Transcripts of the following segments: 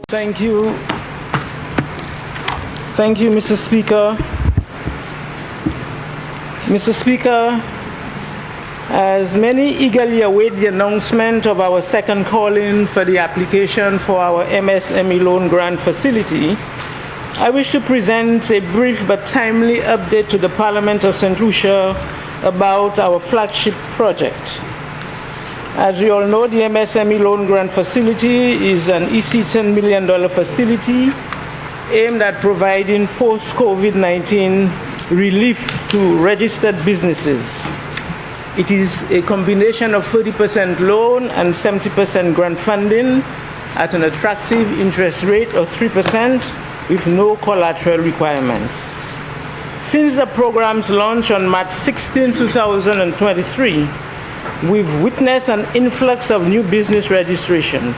Thank you. Thank you, Mr. Speaker. Mr. Speaker, as many eagerly await the announcement of our second call-in for the application for our MSME loan grant facility, I wish to present a brief but timely update to the Parliament of St. Lucia about our flagship project. As we all know, the MSME loan grant facility is an EC $10 million facility aimed at providing post-COVID-19 relief to registered businesses. It is a combination of 30% loan and 70% grant funding at an attractive interest rate of 3% with no collateral requirements. Since the program's launch on March 16, 2023, we've witnessed an influx of new business registrations,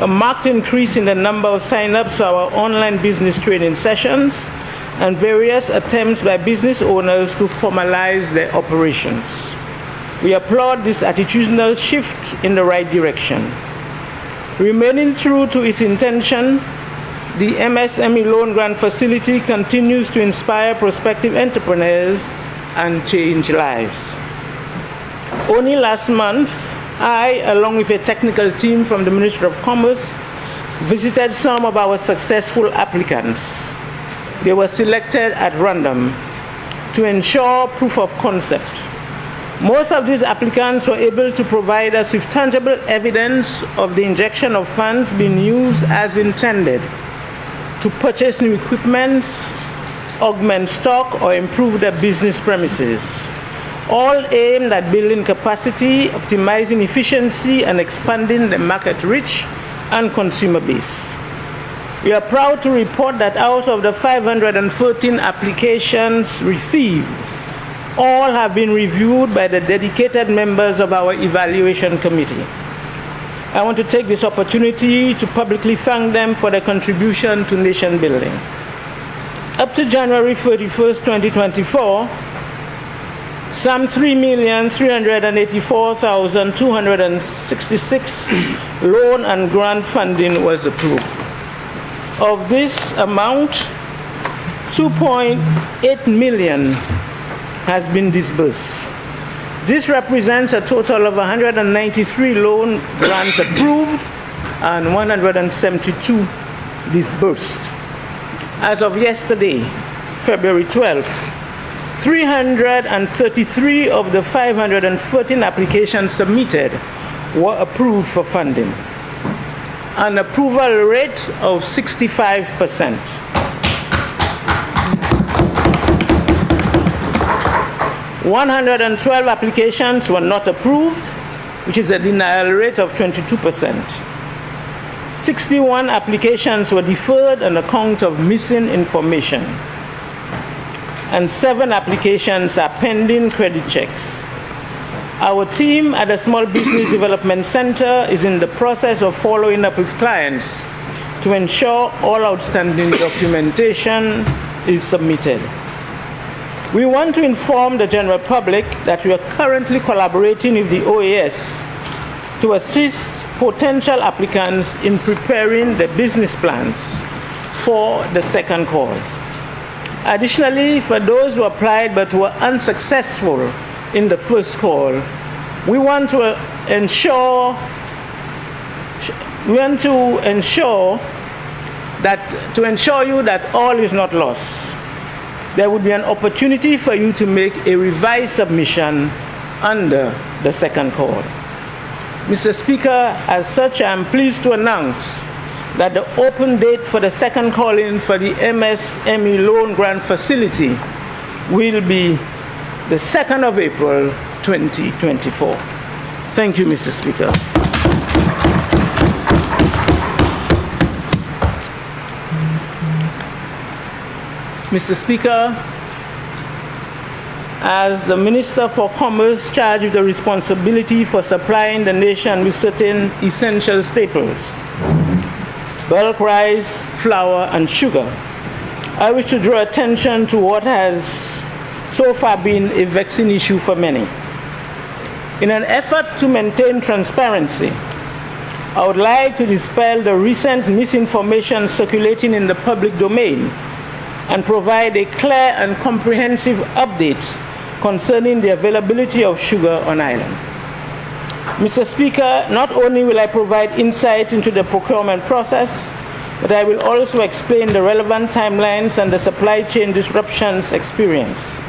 a marked increase in the number of sign-ups for our online business training sessions, and various attempts by business owners to formalize their operations. We applaud this attitudinal shift in the right direction. Remaining true to its intention, the MSME loan grant facility continues to inspire prospective entrepreneurs and change lives. Only last month, I, along with a technical team from the Ministry of Commerce, visited some of our successful applicants. They were selected at random to ensure proof of concept. Most of these applicants were able to provide us with tangible evidence of the injection of funds being used as intended to purchase new equipment, augment stock, or improve their business premises, all aimed at building capacity, optimizing efficiency, and expanding the market reach and consumer base. We are proud to report that out of the 513 applications received, all have been reviewed by the dedicated members of our evaluation committee. I want to take this opportunity to publicly thank them for their contribution to nation building. Up to January 31st, 2024, some 3,384,266 loan and grant funding was approved. Of this amount, 2.8 million has been disbursed. This represents a total of 193 loan grants approved and 172 disbursed. As of yesterday, February 12th, 333 of the 514 applications submitted were approved for funding, an approval rate of 65%. 112 applications were not approved, which is a denial rate of 22%. 61 applications were deferred on account of missing information, and 7 applications are pending credit checks. Our team at the Small Business Development Center is in the process of following up with clients to ensure all outstanding documentation is submitted. We want to inform the general public that we are currently collaborating with the OAS to assist potential applicants in preparing the business plans for the second call. Additionally, for those who applied but were unsuccessful in the first call, we want to ensure you that all is not lost. There would be an opportunity for you to make a revised submission under the second call. Mr. Speaker, as such, I am pleased to announce that the open date for the second call-in for the MSME loan grant facility will be the 2nd of April, 2024. Thank you, Mr. Speaker. Mr. Speaker, as the Minister for Commerce charged with the responsibility for supplying the nation with certain essential staples, bulk rice, flour, and sugar, I wish to draw attention to what has so far been a vexing issue for many. In an effort to maintain transparency, I would like to dispel the recent misinformation circulating in the public domain and provide a clear and comprehensive update concerning the availability of sugar on island. Mr. Speaker, not only will I provide insight into the procurement process, but I will also explain the relevant timelines and the supply chain disruptions experienced.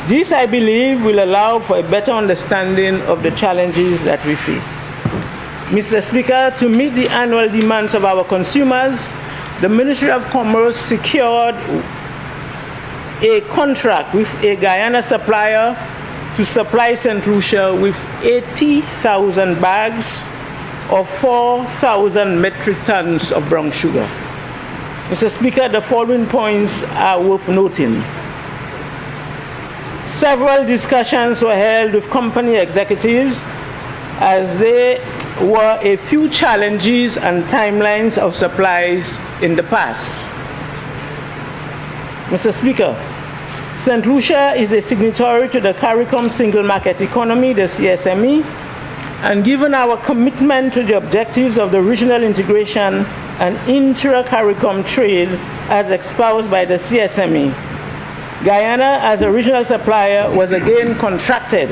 This, I believe, will allow for a better understanding of the challenges that we face. Mr. Speaker, to meet the annual demands of our consumers, the Ministry of Commerce secured a contract with a Guyana supplier to supply St. Lucia with 80,000 bags of 4,000 metric tons of brown sugar. Mr. Speaker, the following points are worth noting. Several discussions were held with company executives as there were a few challenges and timelines of supplies in the past. Mr. Speaker, St. Lucia is a signatory to the CARICOM Single Market Economy, the CSME, and given our commitment to the objectives of the regional integration and intra-CARICOM trade as espoused by the CSME, Guyana, as a regional supplier, was again contracted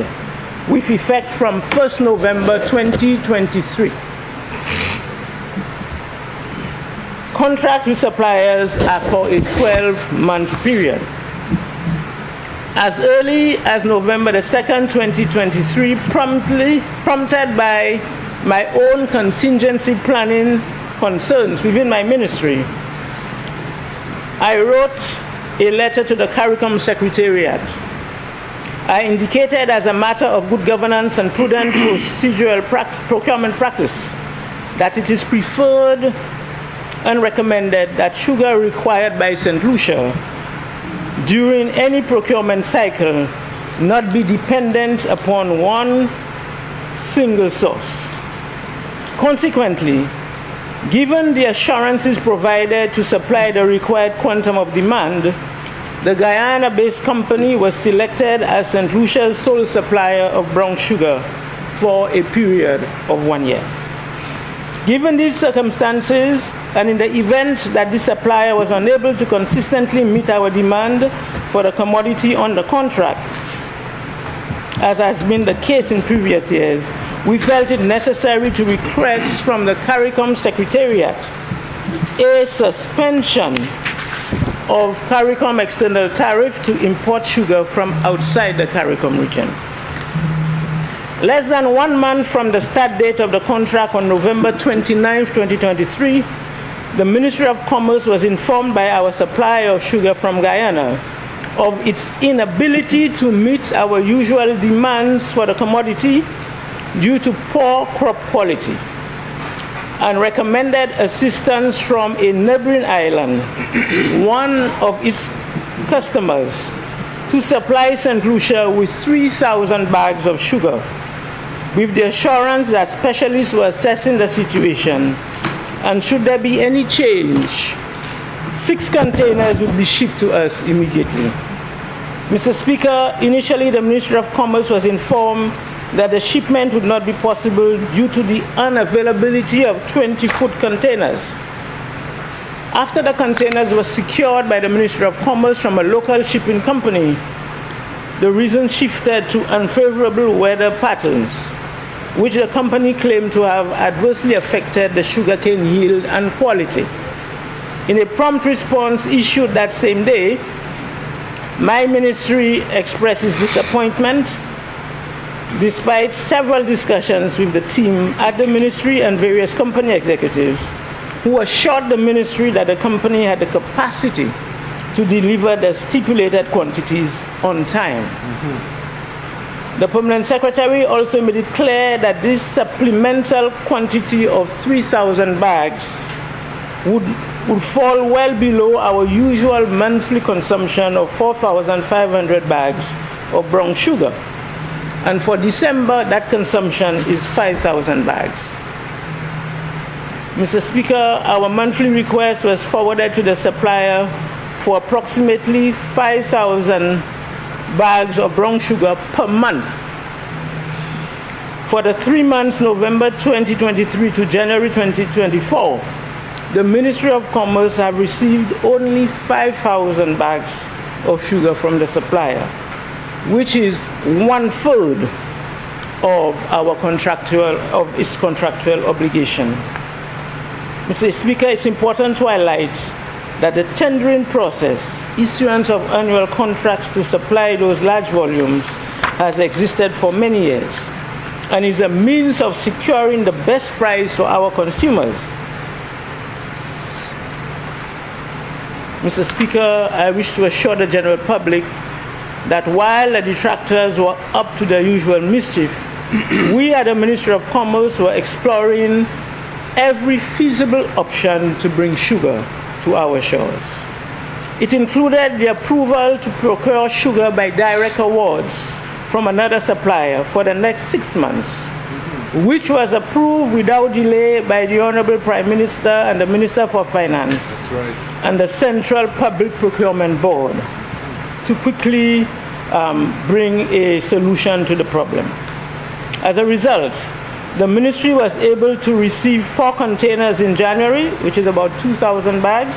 with effect from 1st November 2023. Contracts with suppliers are for a 12-month period. As early as November the 2nd, 2023, prompted by my own contingency planning concerns within my ministry, I wrote a letter to the CARICOM Secretariat. I indicated as a matter of good governance and prudent procedural procurement practice that it is preferred and recommended that sugar required by St. Lucia during any procurement cycle not be dependent upon one single source. Consequently, given the assurances provided to supply the required quantum of demand, the Guyana-based company was selected as St. Lucia's sole supplier of brown sugar for a period of 1 year. Given these circumstances, and in the event that this supplier was unable to consistently meet our demand for the commodity on the contract, as has been the case in previous years, we felt it necessary to request from the CARICOM Secretariat a suspension of CARICOM external tariff to import sugar from outside the CARICOM region. Less than 1 month from the start date of the contract on November 29, 2023, the Ministry of Commerce was informed by our supplier of sugar from Guyana of its inability to meet our usual demands for the commodity due to poor crop quality, and recommended assistance from a neighboring island, one of its customers, to supply St. Lucia with 3,000 bags of sugar, with the assurance that specialists were assessing the situation, and should there be any change, 6 containers would be shipped to us immediately. Mr. Speaker, initially the Ministry of Commerce was informed that the shipment would not be possible due to the unavailability of 20-foot containers. After the containers were secured by the Ministry of Commerce from a local shipping company, the reason shifted to unfavorable weather patterns, which the company claimed to have adversely affected the sugarcane yield and quality. In a prompt response issued that same day, my ministry expressed its disappointment despite several discussions with the team at the ministry and various company executives who assured the ministry that the company had the capacity to deliver the stipulated quantities on time. The Permanent Secretary also made it clear that this supplemental quantity of 3,000 bags would fall well below our usual monthly consumption of 4,500 bags of brown sugar. And for December, that consumption is 5,000 bags. Mr. Speaker, our monthly request was forwarded to the supplier for approximately 5,000 bags of brown sugar per month. For the 3 months, November 2023 to January 2024, the Ministry of Commerce have received only 5,000 bags of sugar from the supplier, which is 1/3 of its contractual obligation. Mr. Speaker, it's important to highlight that the tendering process, issuance of annual contracts to supply those large volumes, has existed for many years and is a means of securing the best price for our consumers. Mr. Speaker, I wish to assure the general public that while the detractors were up to their usual mischief, we at the Ministry of Commerce were exploring every feasible option to bring sugar to our shores. It included the approval to procure sugar by direct awards from another supplier for the next 6 months, which was approved without delay by the Honorable Prime Minister and the Minister for Finance. That's right. And the Central Public Procurement Board to quickly bring a solution to the problem. As a result, the ministry was able to receive 4 containers in January, which is about 2,000 bags,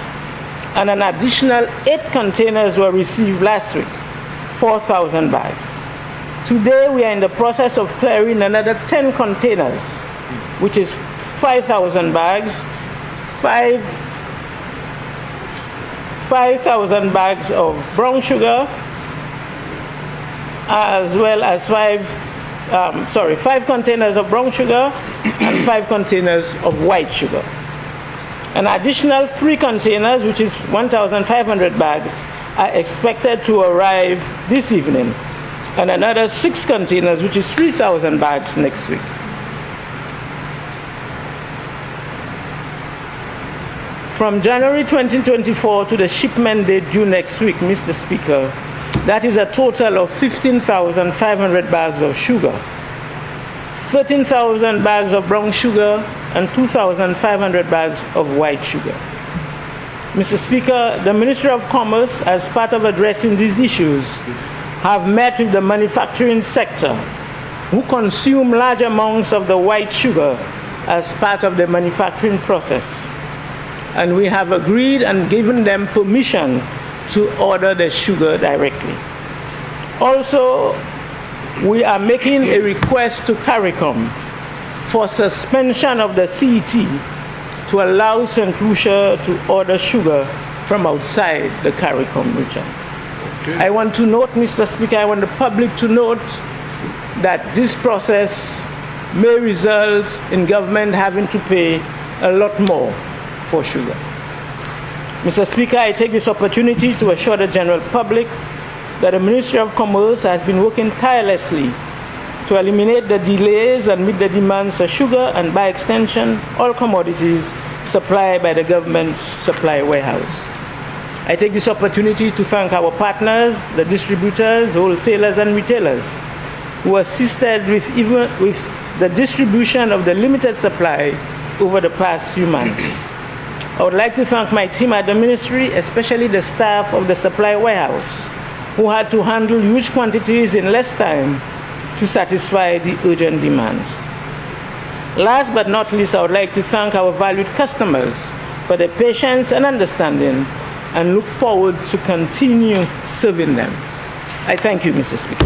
and an additional 8 containers were received last week, 4,000 bags. Today, we are in the process of clearing another 10 containers, which is 5,000 bags, 5,000 bags of brown sugar, as well as 5 containers of brown sugar and 5 containers of white sugar. An additional 3 containers, which is 1,500 bags, are expected to arrive this evening, and another 6 containers, which is 3,000 bags, next week. From January 2024 to the shipment date due next week, Mr. Speaker, that is a total of 15,500 bags of sugar, 13,000 bags of brown sugar, and 2,500 bags of white sugar. Mr. Speaker, the Ministry of Commerce, as part of addressing these issues, have met with the manufacturing sector, who consume large amounts of the white sugar as part of the manufacturing process. And we have agreed and given them permission to order the sugar directly. Also, we are making a request to CARICOM for suspension of the CET to allow St. Lucia to order sugar from outside the CARICOM region. Okay. I want to note, Mr. Speaker, I want the public to note that this process may result in government having to pay a lot more for sugar. Mr. Speaker, I take this opportunity to assure the general public that the Ministry of Commerce has been working tirelessly to eliminate the delays and meet the demands for sugar and, by extension, all commodities supplied by the government supply warehouse. I take this opportunity to thank our partners, the distributors, wholesalers, and retailers who assisted with the distribution of the limited supply over the past few months. I would like to thank my team at the ministry, especially the staff of the supply warehouse, who had to handle huge quantities in less time to satisfy the urgent demands. Last but not least, I would like to thank our valued customers for their patience and understanding, and look forward to continue serving them. I thank you, Mr. Speaker.